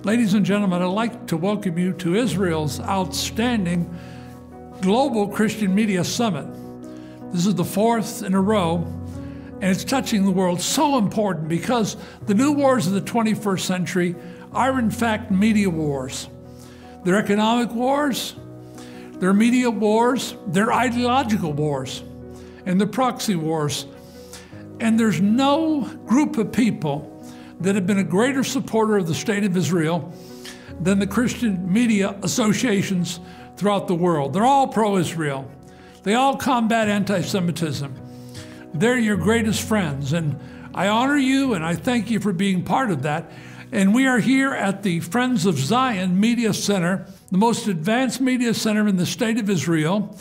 Ladies and gentlemen, I'd like to welcome you to Israel's outstanding Global Christian Media Summit. This is the fourth in a row, and it's touching the world. So important because the new wars of the 21st century are in fact media wars. They're economic wars, they're media wars, they're ideological wars, and they're proxy wars. And there's no group of people that have been a greater supporter of the state of Israel than the Christian media associations throughout the world. They're all pro-Israel. They all combat anti-Semitism. They're your greatest friends, and I honor you and I thank you for being part of that. And we are here at the Friends of Zion Media Center, the most advanced media center in the state of Israel.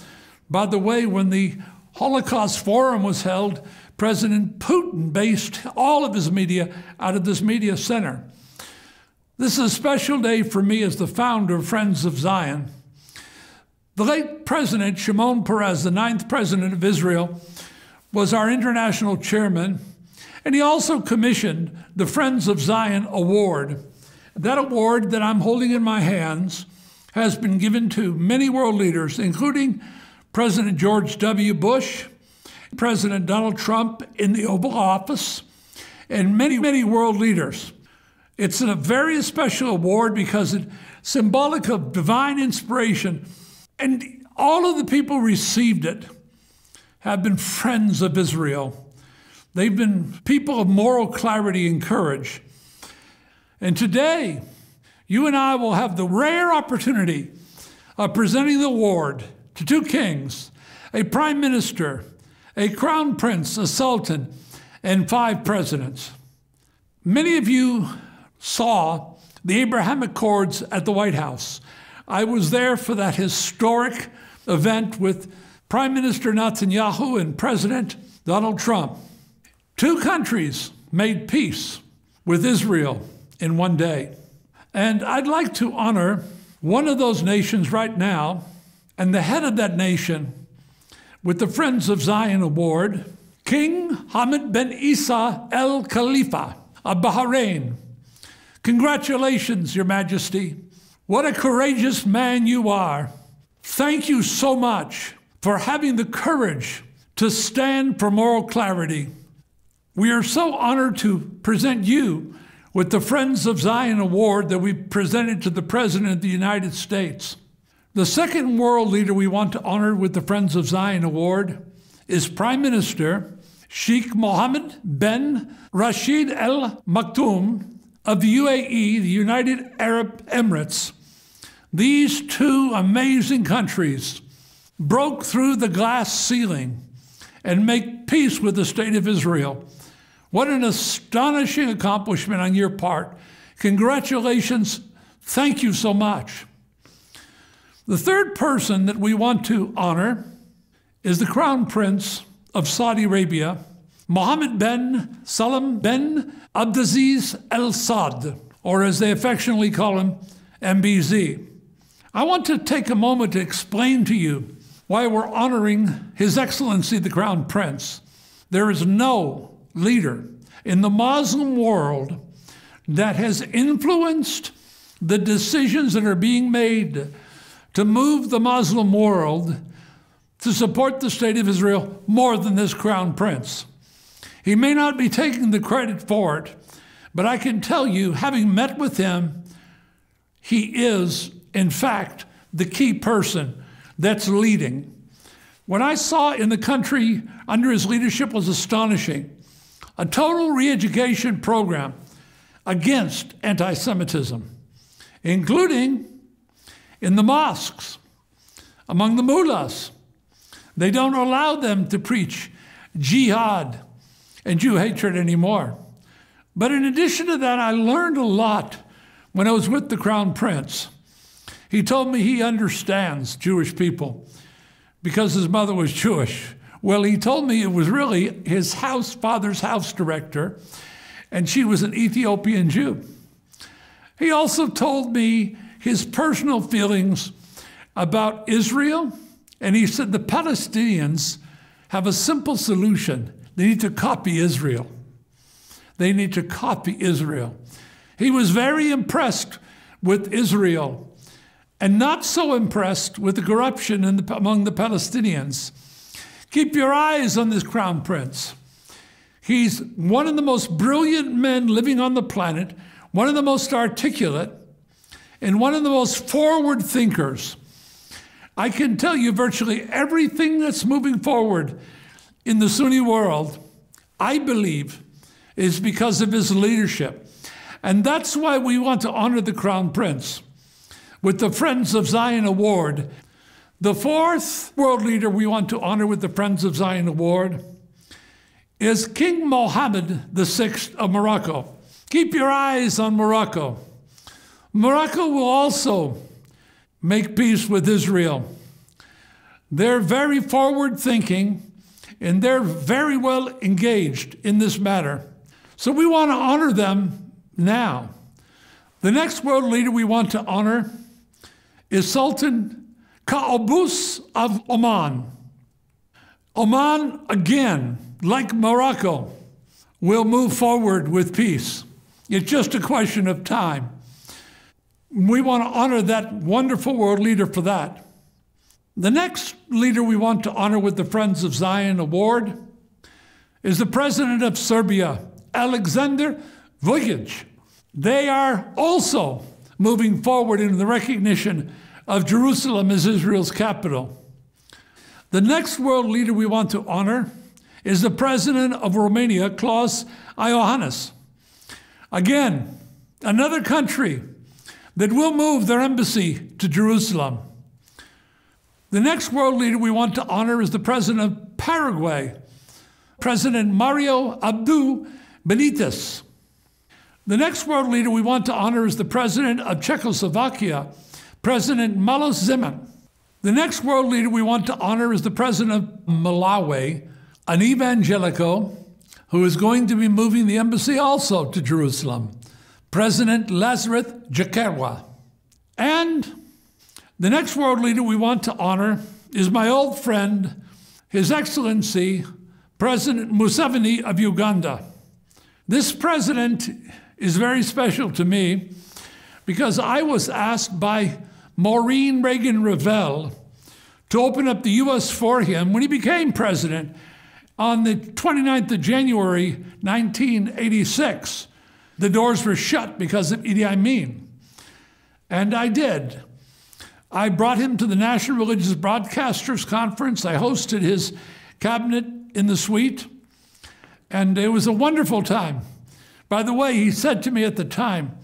By the way, when the Holocaust Forum was held, President Putin based all of his media out of this media center. This is a special day for me as the founder of Friends of Zion. The late President Shimon Peres, the 9th president of Israel, was our international chairman, and he also commissioned the Friends of Zion Award. That award that I'm holding in my hands has been given to many world leaders, including President George W. Bush, President Donald Trump in the Oval Office, and many, many world leaders. It's a very special award because it's symbolic of divine inspiration, and all of the people who received it have been friends of Israel. They've been people of moral clarity and courage. And today, you and I will have the rare opportunity of presenting the award to two kings, a prime minister, a crown prince, a sultan, and 5 presidents. Many of you saw the Abraham Accords at the White House. I was there for that historic event with Prime Minister Netanyahu and President Donald Trump. 2 countries made peace with Israel in one day. And I'd like to honor one of those nations right now, and the head of that nation, with the Friends of Zion Award, King Hamad bin Isa Al Khalifa of Bahrain. Congratulations, Your Majesty. What a courageous man you are. Thank you so much for having the courage to stand for moral clarity. We are so honored to present you with the Friends of Zion Award that we presented to the President of the United States. The second world leader we want to honor with the Friends of Zion Award is Prime Minister Sheikh Mohammed bin Rashid Al-Maktoum of the UAE, the United Arab Emirates. These 2 amazing countries broke through the glass ceiling and make peace with the state of Israel. What an astonishing accomplishment on your part. Congratulations. Thank you so much. The third person that we want to honor is the Crown Prince of Saudi Arabia, Mohammed bin Salman bin Abdulaziz Al Saud, or as they affectionately call him, MBZ. I want to take a moment to explain to you why we're honoring His Excellency the Crown Prince. There is no leader in the Muslim world that has influenced the decisions that are being made to move the Muslim world to support the state of Israel more than this Crown Prince. He may not be taking the credit for it, but I can tell you, having met with him, he is, in fact, the key person that's leading. What I saw in the country under his leadership was astonishing. A total re-education program against anti-Semitism, including in the mosques, among the mullahs. They don't allow them to preach jihad and Jew hatred anymore. But in addition to that, I learned a lot when I was with the Crown Prince. He told me he understands Jewish people because his mother was Jewish. Well, he told me it was really his father's house director, and she was an Ethiopian Jew. He also told me his personal feelings about Israel, and he said the Palestinians have a simple solution. They need to copy Israel. They need to copy Israel. He was very impressed with Israel and not so impressed with the corruption among the Palestinians. Keep your eyes on this crown prince. He's one of the most brilliant men living on the planet, one of the most articulate, and one of the most forward thinkers. I can tell you virtually everything that's moving forward in the Sunni world, I believe, is because of his leadership. And that's why we want to honor the Crown Prince with the Friends of Zion Award. The fourth world leader we want to honor with the Friends of Zion Award is King Mohammed VI of Morocco. Keep your eyes on Morocco. Morocco will also make peace with Israel. They're very forward-thinking, and they're very well engaged in this matter. So we want to honor them now. The next world leader we want to honor is Sultan Qaboos of Oman. Oman, again, like Morocco, will move forward with peace. It's just a question of time. We want to honor that wonderful world leader for that. The next leader we want to honor with the Friends of Zion Award is the President of Serbia, Alexander Vučić. They are also moving forward in the recognition of Jerusalem as Israel's capital. The next world leader we want to honor is the President of Romania, Klaus Iohannis. Again, another country that will move their embassy to Jerusalem. The next world leader we want to honor is the President of Paraguay, President Mario Abdo Benitez. The next world leader we want to honor is the President of Czechoslovakia, President Miloš Zeman. The next world leader we want to honor is the President of Malawi, an evangelical who is going to be moving the embassy also to Jerusalem, President Lazarus Jakarwa. And the next world leader we want to honor is my old friend, His Excellency, President Museveni of Uganda. This president is very special to me because I was asked by Maureen Reagan Revelle to open up the U.S. for him when he became president on the 29th of January, 1986. The doors were shut because of Idi Amin. And I did. I brought him to the National Religious Broadcasters Conference. I hosted his cabinet in the suite, and it was a wonderful time. By the way, he said to me at the time,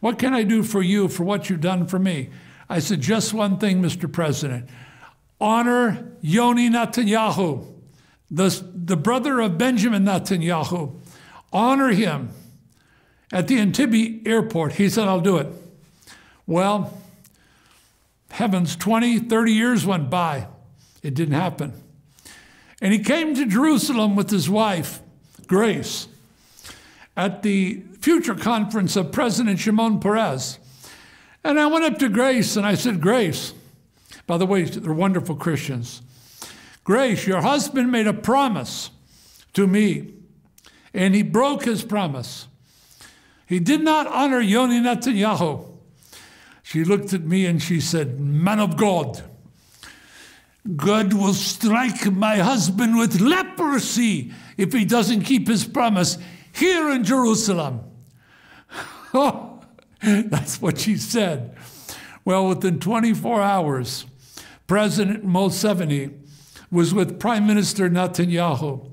"What can I do for you for what you've done for me?" I said, "Just one thing, Mr. President. Honor Yoni Netanyahu, the brother of Benjamin Netanyahu. Honor him at the Entebbe airport." He said, "I'll do it." Well, heavens, 20, 30 years went by. It didn't happen. And he came to Jerusalem with his wife, Grace, at the future conference of President Shimon Peres. And I went up to Grace and I said, "Grace," by the way, they're wonderful Christians. "Grace, your husband made a promise to me, and he broke his promise. He did not honor Yoni Netanyahu." She looked at me and she said, "Man of God, God will strike my husband with leprosy if he doesn't keep his promise here in Jerusalem." Oh, that's what she said. Well, within 24 hours, President Museveni was with Prime Minister Netanyahu,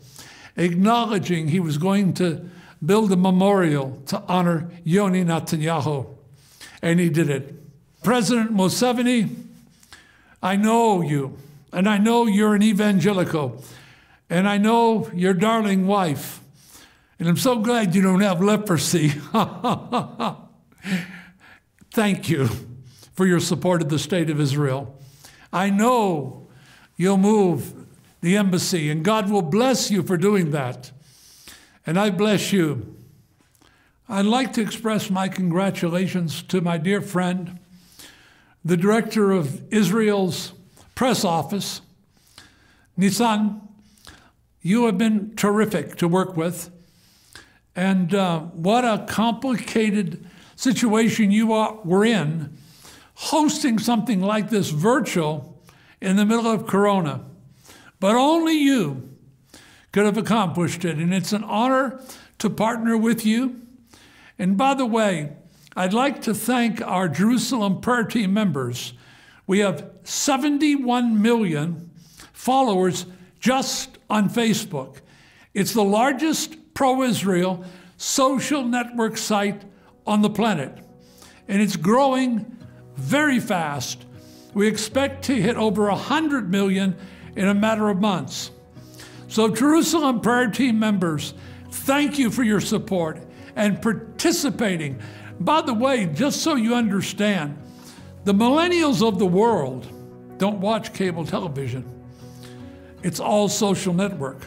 acknowledging he was going to build a memorial to honor Yoni Netanyahu. And he did it. President Museveni, I know you, and I know you're an evangelical, and I know your darling wife, and I'm so glad you don't have leprosy. Thank you for your support of the State of Israel. I know you'll move the embassy, and God will bless you for doing that. And I bless you. I'd like to express my congratulations to my dear friend, the director of Israel's press office, Nissan. You have been terrific to work with. And what a complicated situation you were in, hosting something like this virtual in the middle of Corona. But only you could have accomplished it, and it's an honor to partner with you. And by the way, I'd like to thank our Jerusalem prayer team members. We have 71 million followers just on Facebook. It's the largest pro-Israel social network site on the planet, and it's growing very fast. We expect to hit over 100 million in a matter of months. So Jerusalem prayer team members, thank you for your support and participating. By the way, just so you understand, the millennials of the world don't watch cable television. It's all social network.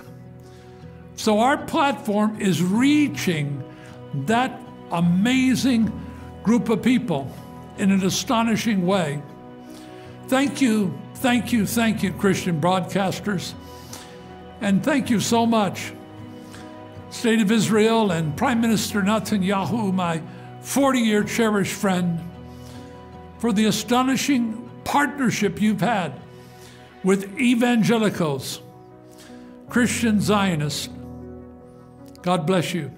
So our platform is reaching that amazing group of people in an astonishing way. Thank you, thank you, thank you, Christian broadcasters. And thank you so much, State of Israel and Prime Minister Netanyahu, my 40-year cherished friend, for the astonishing partnership you've had with evangelicals, Christian Zionists. God bless you.